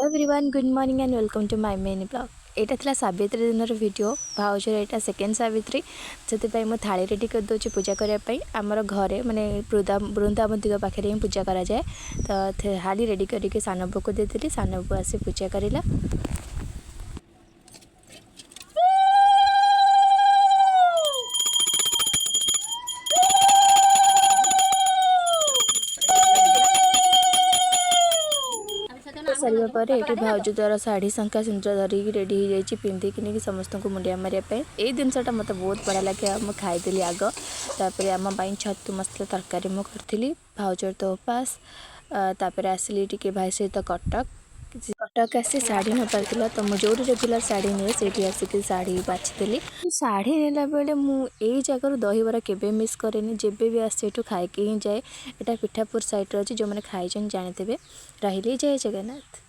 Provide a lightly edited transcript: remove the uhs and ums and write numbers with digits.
Hello everyone, good morning and welcome to my mini blog. एटा थिला सावित्री दिन video. भाउजर एटा second Savitri से मुझे थाली रेडी कर दूँ पूजा करने। आमर घरे माने बृंदावन पाखे पूजा करा जाए। तो थाली रेडी करके सानबू को देती। सानबू आसी पूजा करा। सारे पर ये भाउज द्वारा शाढ़ी शंखा सिंदूर धरिकी रेडी हो जाए पिंधिकी समस्त को मुंडिया मारे। ये जिनसा मत बहुत बड़ा लगे। मुझे खाईदेली आग तापर आम छतु मसला तरकारी मुझे भाउजर तो उपास। तापर आसली टी भाई सहित कटक आसी शाढ़ी न पार्ला। तो मुझे जो रेगुलर शाढ़ी निए से आसिक शाढ़ी बाछिदेली। शाढ़ी नेला बेले मुझे जगह दहीबरा केबे मिस करेनि। जेबे भी आसे खाई ही जाए। यहाँ पिठापुर साइड अच्छे जो मैंने खाई जानते रही जय जगन्नाथ।